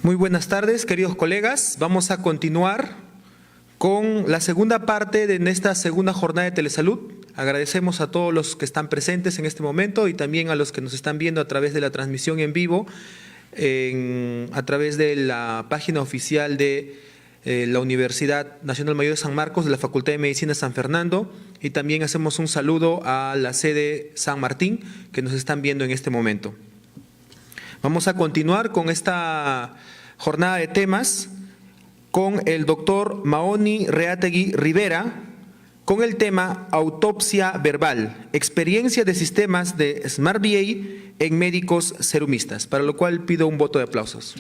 Muy buenas tardes, queridos colegas. Vamos a continuar con la segunda parte de esta segunda jornada de Telesalud. Agradecemos a todos los que están presentes en este momento y también a los que nos están viendo a través de la transmisión en vivo, a través de la página oficial de la Universidad Nacional Mayor de San Marcos, de la Facultad de Medicina San Fernando, y también hacemos un saludo a la sede San Martín, que nos están viendo en este momento. Vamos a continuar con esta jornada de temas con el doctor Maoni Reategui Rivera, con el tema autopsia verbal, experiencia de sistemas de SmartVA en médicos serumistas, para lo cual pido un voto de aplausos.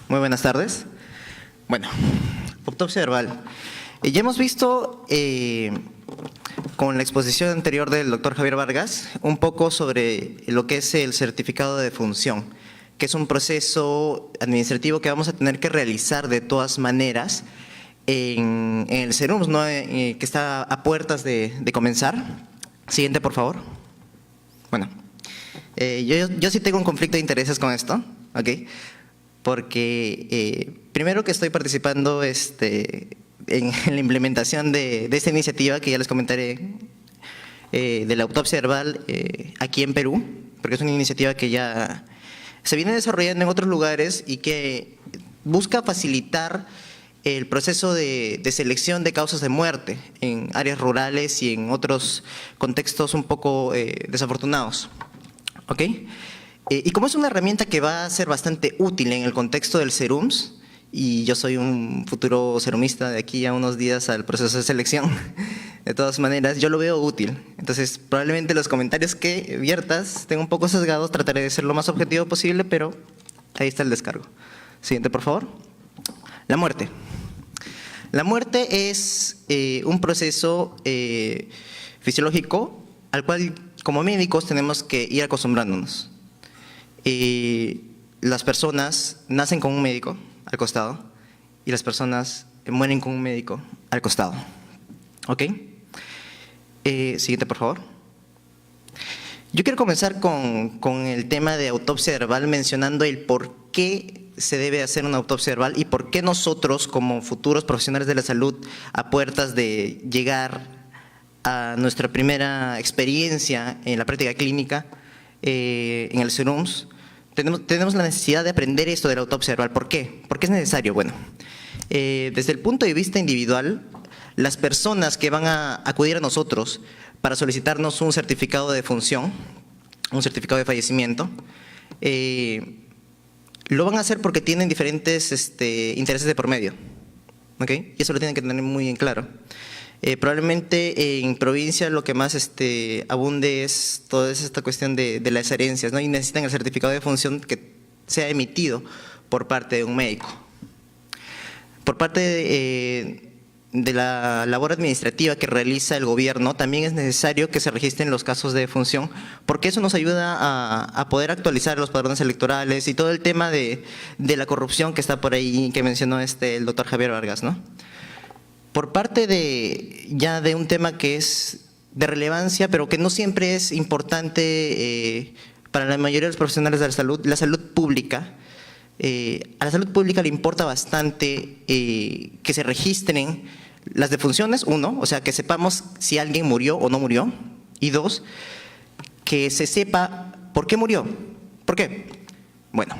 Muy buenas tardes. Bueno, autopsia verbal. Ya hemos visto con la exposición anterior del doctor Javier Vargas un poco sobre lo que es el certificado de defunción, que es un proceso administrativo que vamos a tener que realizar de todas maneras en el SERUMS, ¿no? Que está a puertas de comenzar. Siguiente, por favor. Bueno, yo sí tengo un conflicto de intereses con esto, ¿ok? Porque primero que estoy participando en la implementación de esta iniciativa que ya les comentaré, de la autopsia verbal aquí en Perú, porque es una iniciativa que ya se viene desarrollando en otros lugares y que busca facilitar el proceso de selección de causas de muerte en áreas rurales y en otros contextos un poco desafortunados. ¿Ok? Y como es una herramienta que va a ser bastante útil en el contexto del SERUMS, y yo soy un futuro serumista de aquí a unos días al proceso de selección, de todas maneras yo lo veo útil. Entonces probablemente los comentarios que viertas tengo un poco sesgados, trataré de ser lo más objetivo posible, pero ahí está el descargo. Siguiente, por favor. La muerte. La muerte es un proceso fisiológico al cual como médicos tenemos que ir acostumbrándonos. Las personas nacen con un médico al costado y las personas mueren con un médico al costado. ¿Ok? Siguiente, por favor. Yo quiero comenzar con el tema de autopsia verbal mencionando el por qué se debe hacer una autopsia verbal y por qué nosotros como futuros profesionales de la salud a puertas de llegar a nuestra primera experiencia en la práctica clínica en el SERUMS tenemos la necesidad de aprender esto de la autopsia verbal. ¿Por qué? ¿Por qué es necesario? Bueno, desde el punto de vista individual, las personas que van a acudir a nosotros para solicitarnos un certificado de defunción, un certificado de fallecimiento, lo van a hacer porque tienen diferentes intereses de por medio. ¿Ok? Y eso lo tienen que tener muy en claro. Probablemente en provincia lo que más abunde es toda esta cuestión de las herencias, ¿no? Y necesitan el certificado de defunción que sea emitido por parte de un médico. Por parte de la labor administrativa que realiza el gobierno, también es necesario que se registren los casos de defunción, porque eso nos ayuda a poder actualizar los padrones electorales y todo el tema de la corrupción que está por ahí, que mencionó el doctor Javier Vargas, ¿no? Por parte de un tema que es de relevancia, pero que no siempre es importante para la mayoría de los profesionales de la salud pública. A la salud pública le importa bastante que se registren las defunciones, uno, o sea, que sepamos si alguien murió o no murió, y dos, que se sepa por qué murió. ¿Por qué? Bueno,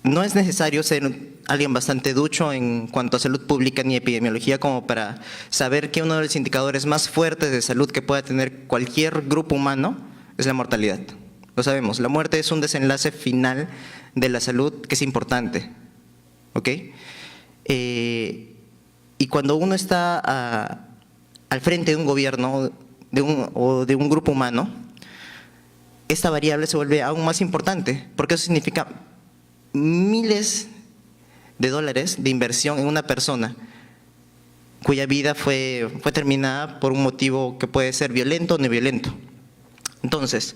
no es necesario ser alguien bastante ducho en cuanto a salud pública ni epidemiología como para saber que uno de los indicadores más fuertes de salud que pueda tener cualquier grupo humano es la mortalidad. Lo sabemos, la muerte es un desenlace final de la salud que es importante. ¿Ok? Y cuando uno está al frente de un gobierno o de un grupo humano, esta variable se vuelve aún más importante, porque eso significa miles de dólares de inversión en una persona cuya vida fue terminada por un motivo que puede ser violento o no violento. Entonces,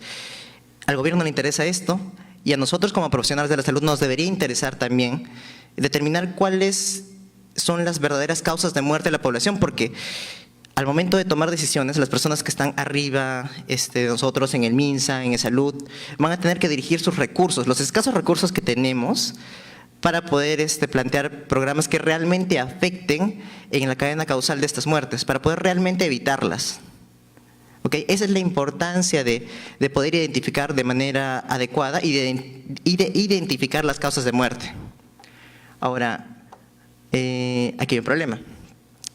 al gobierno le interesa esto y a nosotros como profesionales de la salud nos debería interesar también determinar cuál es son las verdaderas causas de muerte de la población, porque al momento de tomar decisiones, las personas que están arriba, nosotros en el MINSA, en el Salud, van a tener que dirigir sus recursos, los escasos recursos que tenemos, para poder plantear programas que realmente afecten en la cadena causal de estas muertes, para poder realmente evitarlas. ¿Okay? Esa es la importancia de poder identificar de manera adecuada y de identificar las causas de muerte. Ahora, aquí hay un problema.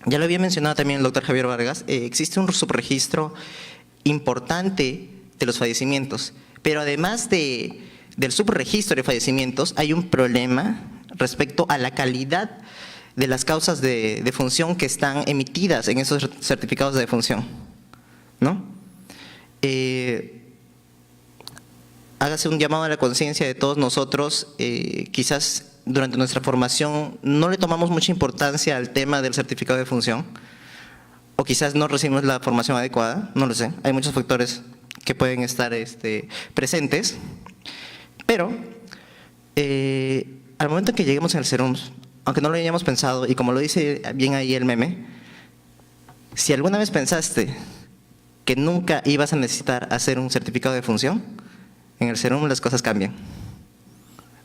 Ya lo había mencionado también el doctor Javier Vargas, existe un subregistro importante de los fallecimientos, pero además del subregistro de fallecimientos hay un problema respecto a la calidad de las causas de defunción que están emitidas en esos certificados de defunción, ¿no? Hágase un llamado a la conciencia de todos nosotros, quizás durante nuestra formación no le tomamos mucha importancia al tema del certificado de defunción, o quizás no recibimos la formación adecuada, no lo sé, hay muchos factores que pueden estar presentes, pero al momento en que lleguemos al SERUMS, aunque no lo hayamos pensado, y como lo dice bien ahí el meme, si alguna vez pensaste que nunca ibas a necesitar hacer un certificado de defunción, en el SERUM las cosas cambian.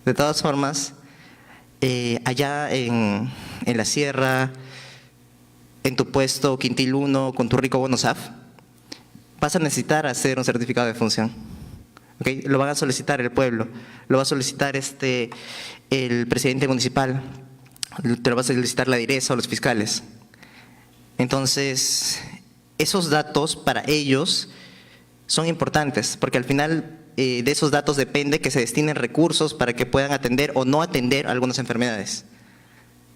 De todas formas, allá en la sierra, en tu puesto Quintil 1, con tu rico bono SAF, vas a necesitar hacer un certificado de defunción. ¿Okay? Lo van a solicitar el pueblo, lo va a solicitar el presidente municipal, te lo va a solicitar la direza o los fiscales. Entonces, esos datos para ellos son importantes, porque al final de esos datos depende que se destinen recursos para que puedan atender o no atender algunas enfermedades.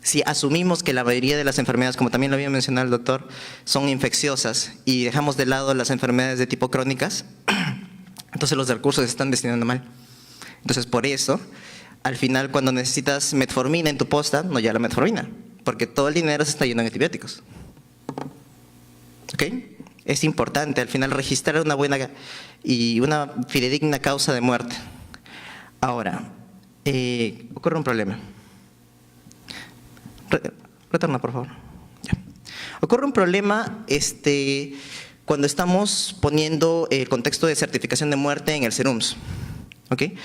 Si asumimos que la mayoría de las enfermedades, como también lo había mencionado el doctor, son infecciosas y dejamos de lado las enfermedades de tipo crónicas, entonces los recursos se están destinando mal. Entonces, por eso, al final, cuando necesitas metformina en tu posta, no llega la metformina, porque todo el dinero se está yendo en antibióticos. ¿Ok? Es importante, al final, registrar una buena y una fidedigna causa de muerte. Ahora, ocurre un problema. Retorna, por favor. Ya. Ocurre un problema cuando estamos poniendo el contexto de certificación de muerte en el SERUMS. ¿Okay?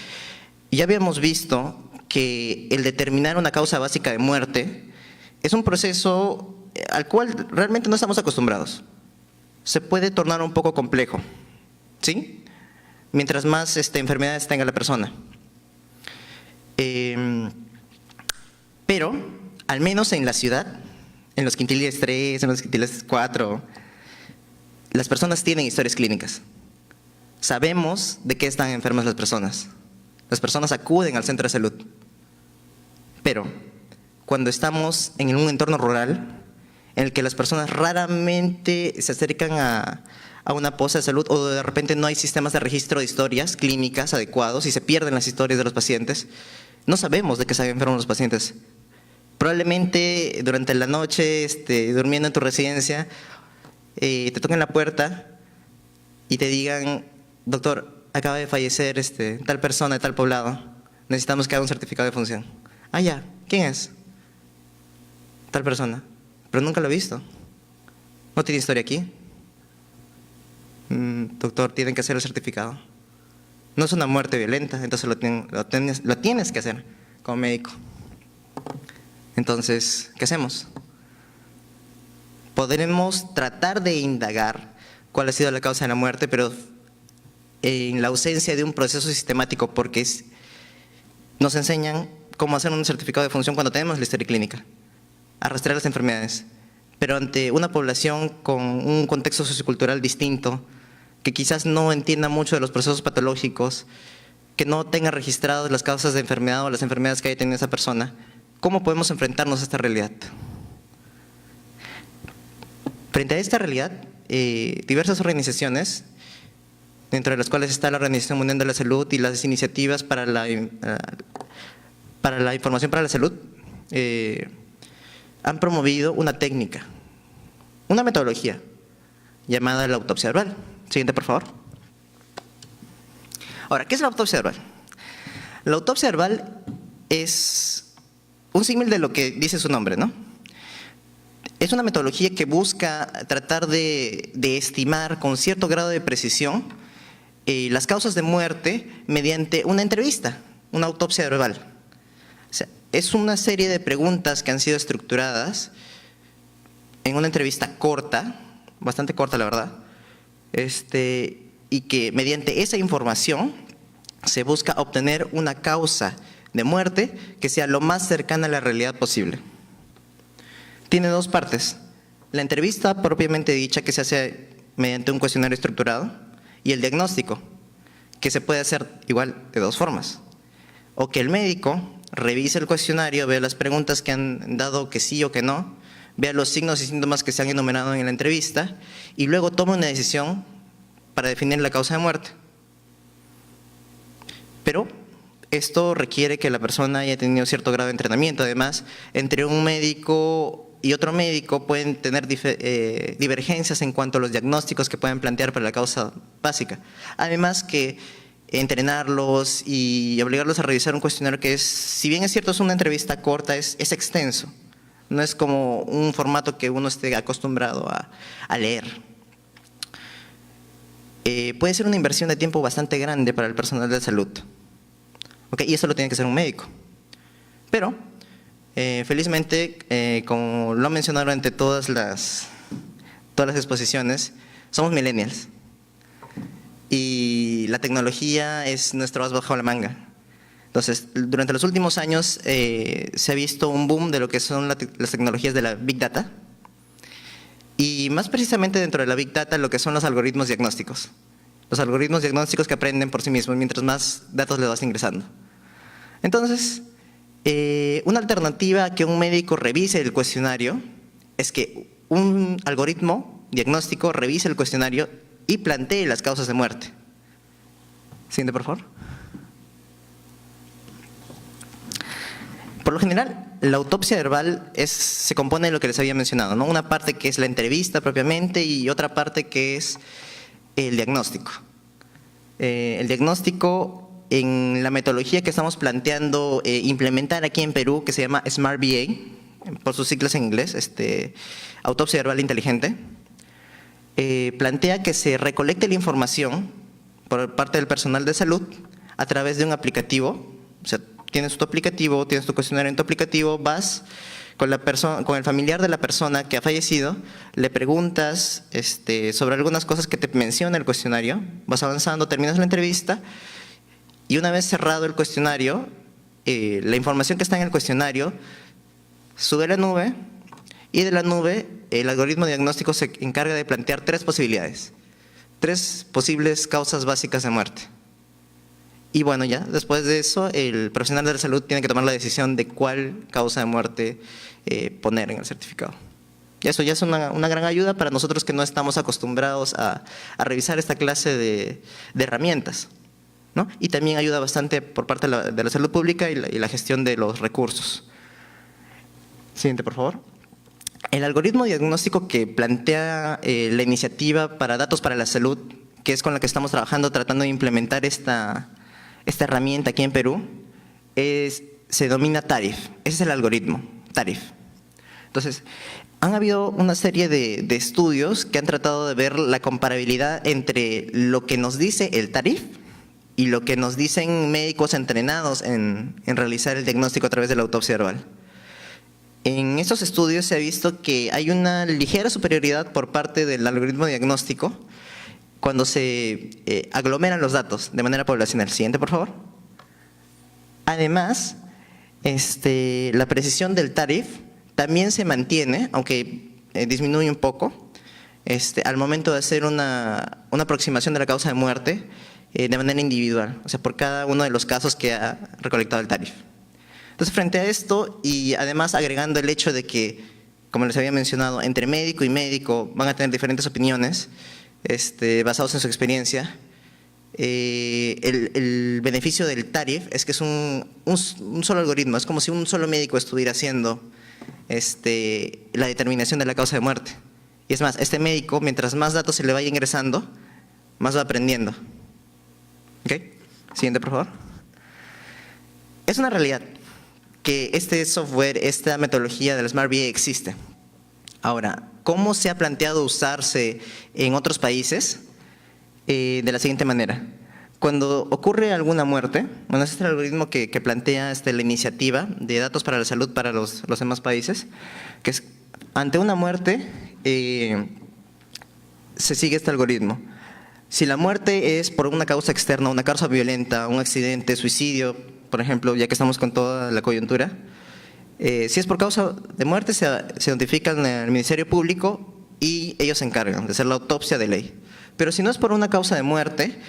Ya habíamos visto que el determinar una causa básica de muerte es un proceso al cual realmente no estamos acostumbrados. Se puede tornar un poco complejo, ¿sí? Mientras más enfermedades tenga la persona. Pero, al menos en la ciudad, en los quintiles 3, en los quintiles 4, las personas tienen historias clínicas. Sabemos de qué están enfermas las personas. Las personas acuden al centro de salud. Pero, cuando estamos en un entorno rural, en el que las personas raramente se acercan a una posta de salud, o de repente no hay sistemas de registro de historias clínicas adecuados y se pierden las historias de los pacientes, no sabemos de qué están enfermos los pacientes. Probablemente durante la noche, durmiendo en tu residencia, te toquen la puerta y te digan: doctor, acaba de fallecer tal persona de tal poblado, necesitamos que haga un certificado de defunción. Ah, ya, ¿quién es? Tal persona. Pero nunca lo he visto. ¿No tiene historia aquí? Doctor, tienen que hacer el certificado. No es una muerte violenta, entonces lo tienes que hacer como médico. Entonces, ¿qué hacemos? Podremos tratar de indagar cuál ha sido la causa de la muerte, pero en la ausencia de un proceso sistemático, porque nos enseñan cómo hacer un certificado de defunción cuando tenemos la historia clínica, a rastrear las enfermedades. Pero ante una población con un contexto sociocultural distinto, que quizás no entienda mucho de los procesos patológicos, que no tenga registradas las causas de enfermedad o las enfermedades que haya tenido esa persona, ¿cómo podemos enfrentarnos a esta realidad? Frente a esta realidad, diversas organizaciones, dentro de las cuales está la Organización Mundial de la Salud y las iniciativas para la información para la salud, han promovido una técnica, una metodología llamada la autopsia verbal. Siguiente, por favor. Ahora, ¿qué es la autopsia verbal? La autopsia verbal es un símil de lo que dice su nombre, ¿no? Es una metodología que busca tratar de estimar con cierto grado de precisión las causas de muerte mediante una entrevista, una autopsia verbal. O sea, es una serie de preguntas que han sido estructuradas en una entrevista corta, bastante corta la verdad, y que mediante esa información se busca obtener una causa de muerte que sea lo más cercana a la realidad posible. Tiene dos partes: la entrevista propiamente dicha, que se hace mediante un cuestionario estructurado, y el diagnóstico, que se puede hacer igual de dos formas: o que el médico revise el cuestionario, vea las preguntas que han dado que sí o que no, vea los signos y síntomas que se han enumerado en la entrevista y luego tome una decisión para definir la causa de muerte. Pero esto requiere que la persona haya tenido cierto grado de entrenamiento. Además, entre un médico y otro médico pueden tener divergencias en cuanto a los diagnósticos que pueden plantear para la causa básica. Además que entrenarlos y obligarlos a revisar un cuestionario que es, si bien es cierto, es una entrevista corta, es extenso. No es como un formato que uno esté acostumbrado a leer. Puede ser una inversión de tiempo bastante grande para el personal de salud. ¿Okay? Y eso lo tiene que hacer un médico. Pero, felizmente, como lo han mencionado durante todas las exposiciones, somos millennials. Y la tecnología es nuestro as bajo la manga. Entonces, durante los últimos años se ha visto un boom de lo que son las tecnologías de la Big Data. Y más precisamente dentro de la Big Data, lo que son los algoritmos diagnósticos. Los algoritmos diagnósticos que aprenden por sí mismos mientras más datos le vas ingresando. Entonces, una alternativa a que un médico revise el cuestionario es que un algoritmo diagnóstico revise el cuestionario y plantee las causas de muerte. Siguiente, por favor. Por lo general, la autopsia verbal se compone de lo que les había mencionado, ¿no? Una parte que es la entrevista propiamente y otra parte que es el diagnóstico. El diagnóstico, en la metodología que estamos planteando implementar aquí en Perú, que se llama SMART-VA, por sus siglas en inglés, autopsia verbal inteligente, plantea que se recolecte la información por parte del personal de salud a través de un aplicativo. O sea, tienes tu aplicativo, tienes tu cuestionario en tu aplicativo, vas con el familiar de la persona que ha fallecido, le preguntas sobre algunas cosas que te menciona el cuestionario, vas avanzando, terminas la entrevista y una vez cerrado el cuestionario, la información que está en el cuestionario sube a la nube y de la nube el algoritmo diagnóstico se encarga de plantear tres posibilidades, tres posibles causas básicas de muerte. Y bueno, ya después de eso, el profesional de la salud tiene que tomar la decisión de cuál causa de muerte poner en el certificado. Y eso ya es una gran ayuda para nosotros que no estamos acostumbrados a revisar esta clase de herramientas, ¿no? Y también ayuda bastante por parte de la salud pública y la gestión de los recursos. Siguiente, por favor. El algoritmo diagnóstico que plantea la iniciativa para datos para la salud, que es con la que estamos trabajando tratando de implementar esta herramienta aquí en Perú, se denomina TARIF. Ese es el algoritmo, TARIF. Entonces, han habido una serie de estudios que han tratado de ver la comparabilidad entre lo que nos dice el TARIF y lo que nos dicen médicos entrenados en realizar el diagnóstico a través de la autopsia verbal. En estos estudios se ha visto que hay una ligera superioridad por parte del algoritmo diagnóstico cuando se aglomeran los datos de manera poblacional. Siguiente, por favor. Además, la precisión del TARIF también se mantiene, aunque disminuye un poco, al momento de hacer una aproximación de la causa de muerte de manera individual, o sea, por cada uno de los casos que ha recolectado el TARIF. Entonces, frente a esto, y además agregando el hecho de que, como les había mencionado, entre médico y médico van a tener diferentes opiniones, basados en su experiencia, el beneficio del TARIF es que es un solo algoritmo, es como si un solo médico estuviera haciendo la determinación de la causa de muerte. Y es más, este médico, mientras más datos se le vaya ingresando, más va aprendiendo. ¿Ok? Siguiente, por favor. Es una realidad que este software, esta metodología del SMART-VA existe. Ahora, ¿cómo se ha planteado usarse en otros países? De la siguiente manera. Cuando ocurre alguna muerte, bueno, este es el algoritmo que plantea la iniciativa de datos para la salud para los demás países, que es, ante una muerte, se sigue este algoritmo. Si la muerte es por una causa externa, una causa violenta, un accidente, suicidio, por ejemplo, ya que estamos con toda la coyuntura, si es por causa de muerte, se notifican al Ministerio Público y ellos se encargan de hacer la autopsia de ley. Pero si no es por una causa de muerte,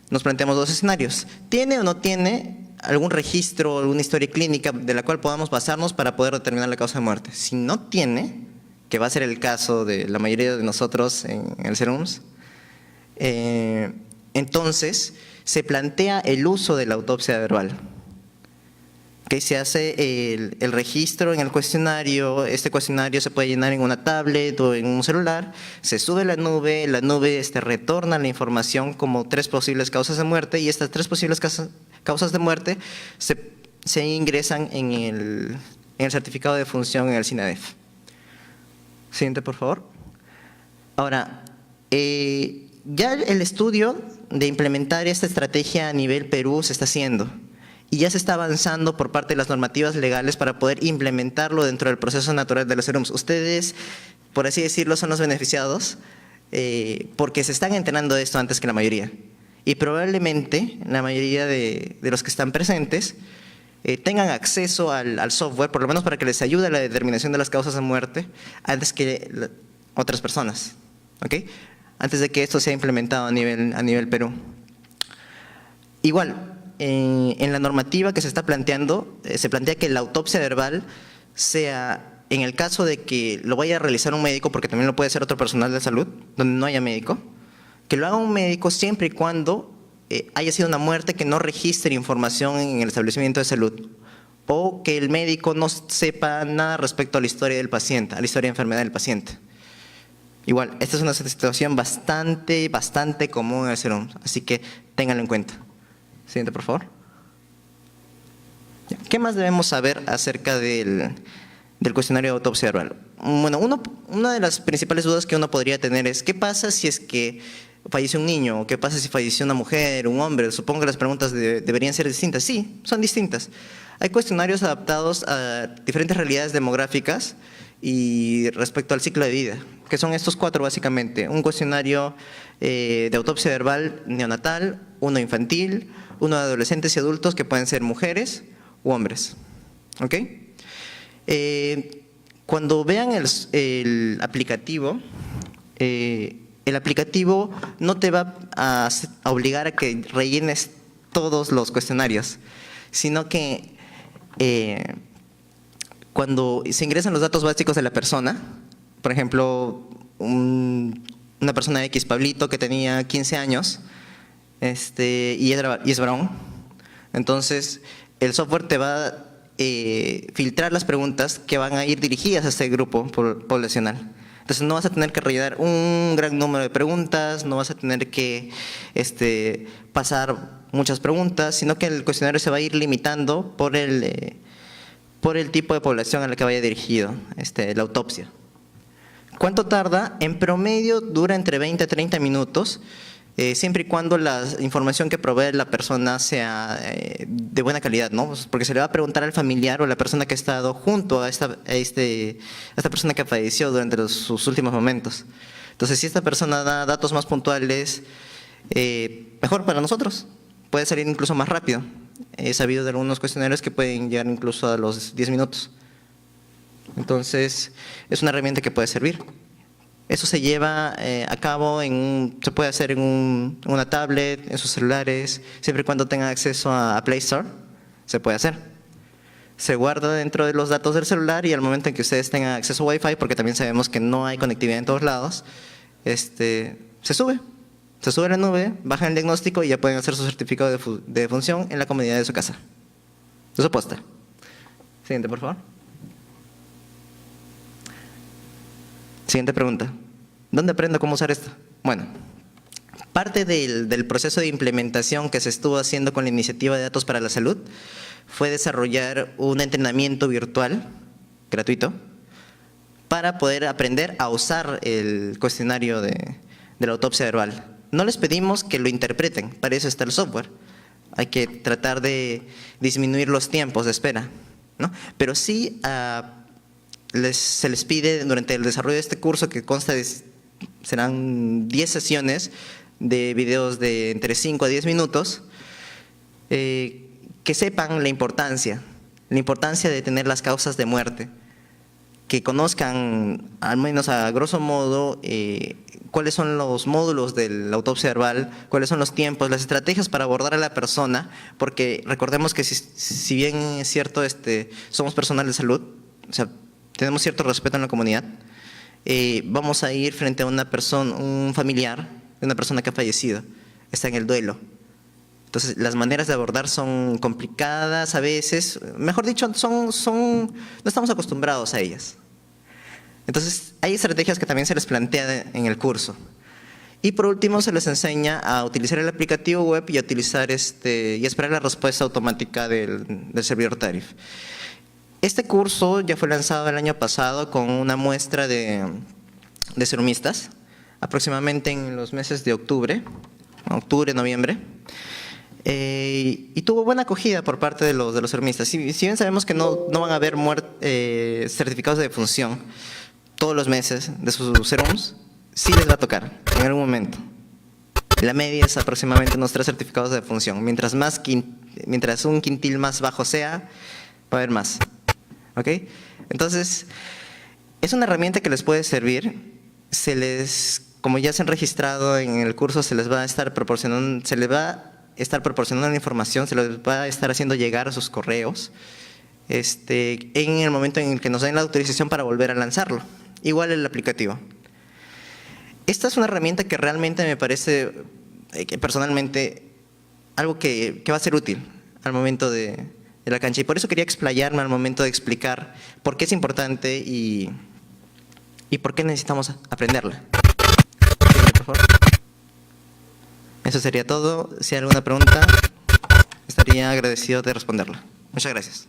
nos planteamos dos escenarios. ¿Tiene o no tiene algún registro, alguna historia clínica de la cual podamos basarnos para poder determinar la causa de muerte? Si no tiene, que va a ser el caso de la mayoría de nosotros en el CERUMS, entonces se plantea el uso de la autopsia verbal. Que se hace el registro en el cuestionario, este cuestionario se puede llenar en una tablet o en un celular, se sube a la nube retorna la información como 3 posibles causas de muerte y estas 3 posibles causas de muerte se ingresan en el certificado de función en el SINADEF. Siguiente, por favor. Ahora, ya el estudio de implementar esta estrategia a nivel Perú se está haciendo. Y ya se está avanzando por parte de las normativas legales para poder implementarlo dentro del proceso natural de los CERUMS. Ustedes, por así decirlo, son los beneficiados porque se están enterando de esto antes que la mayoría. Y probablemente la mayoría de los que están presentes tengan acceso al software, por lo menos para que les ayude a la determinación de las causas de muerte antes que otras personas, ¿ok? Antes de que esto sea implementado a nivel Perú. Igual, en la normativa que se está planteando, se plantea que la autopsia verbal sea, en el caso de que lo vaya a realizar un médico, porque también lo puede hacer otro personal de salud, donde no haya médico, que lo haga un médico siempre y cuando haya sido una muerte que no registre información en el establecimiento de salud, o que el médico no sepa nada respecto a la historia del paciente, a la historia de enfermedad del paciente. Igual, esta es una situación bastante común en el CERUMS, así que ténganlo en cuenta. Siguiente, por favor. ¿Qué más debemos saber acerca del cuestionario de autopsia verbal? Bueno, una de las principales dudas que uno podría tener es ¿qué pasa si es que falleció un niño? ¿O qué pasa si falleció una mujer, un hombre? Supongo que las preguntas deberían ser distintas. Sí, son distintas. Hay cuestionarios adaptados a diferentes realidades demográficas y respecto al ciclo de vida, que son estos 4 básicamente. Un cuestionario de autopsia verbal neonatal, uno infantil, uno de adolescentes y adultos que pueden ser mujeres u hombres. ¿Ok? Cuando vean el aplicativo no te va a obligar a que rellenes todos los cuestionarios, sino que cuando se ingresan los datos básicos de la persona, por ejemplo, una persona X, Pablito, que tenía 15 años, y es varón, entonces el software te va a filtrar las preguntas que van a ir dirigidas a este grupo poblacional. Entonces no vas a tener que rellenar un gran número de preguntas, no vas a tener que pasar muchas preguntas, sino que el cuestionario se va a ir limitando por el tipo de población a la que vaya dirigido la autopsia. ¿Cuánto tarda? En promedio dura entre 20 a 30 minutos, siempre y cuando la información que provee la persona sea de buena calidad, ¿no? Porque se le va a preguntar al familiar o a la persona que ha estado junto a esta persona que falleció durante sus últimos momentos. Entonces, si esta persona da datos más puntuales, mejor para nosotros. Puede salir incluso más rápido. He sabido de algunos cuestionarios que pueden llegar incluso a los 10 minutos. Entonces, es una herramienta que puede servir. Eso se lleva a cabo, se puede hacer en una tablet, en sus celulares, siempre y cuando tengan acceso a Play Store, se puede hacer. Se guarda dentro de los datos del celular y al momento en que ustedes tengan acceso a Wi-Fi, porque también sabemos que no hay conectividad en todos lados, se sube a la nube, bajan el diagnóstico y ya pueden hacer su certificado de función en la comodidad de su casa, de su póster. Siguiente, por favor. Siguiente pregunta. ¿Dónde aprendo cómo usar esto? Bueno, parte del proceso de implementación que se estuvo haciendo con la iniciativa de datos para la salud fue desarrollar un entrenamiento virtual gratuito para poder aprender a usar el cuestionario de la autopsia verbal. No les pedimos que lo interpreten, para eso está el software. Hay que tratar de disminuir los tiempos de espera, ¿no? Pero sí se les pide durante el desarrollo de este curso, que consta de, serán 10 sesiones de videos de entre 5 a 10 minutos, que sepan la importancia de tener las causas de muerte, que conozcan, al menos a grosso modo, cuáles son los módulos de la autopsia verbal, cuáles son los tiempos, las estrategias para abordar a la persona, porque recordemos que si bien es cierto, somos personal de salud, o sea, tenemos cierto respeto en la comunidad, vamos a ir frente a una persona, un familiar de una persona que ha fallecido, está en el duelo. Entonces, las maneras de abordar son complicadas a veces, mejor dicho, no estamos acostumbrados a ellas. Entonces, hay estrategias que también se les plantea en el curso. Y por último, se les enseña a utilizar el aplicativo web y a utilizar y esperar la respuesta automática del servidor Tarif. Este curso ya fue lanzado el año pasado con una muestra de serumistas, aproximadamente en los meses de octubre, noviembre. Y tuvo buena acogida por parte de los serumistas. Si bien sabemos que no van a haber certificados de defunción todos los meses de sus serums, sí les va a tocar en algún momento. La media es aproximadamente unos 3 certificados de defunción. Mientras un quintil más bajo sea, va a haber más. ¿Ok? Entonces, es una herramienta que les puede servir. Como ya se han registrado en el curso, se les va a estar proporcionando la información, se les va a estar haciendo llegar a sus correos en el momento en el que nos den la autorización para volver a lanzarlo. Igual el aplicativo. Esta es una herramienta que realmente me parece, personalmente, algo que va a ser útil al momento de la cancha. Y por eso quería explayarme al momento de explicar por qué es importante y por qué necesitamos aprenderla. Por favor. Eso sería todo. Si hay alguna pregunta, estaría agradecido de responderla. Muchas gracias.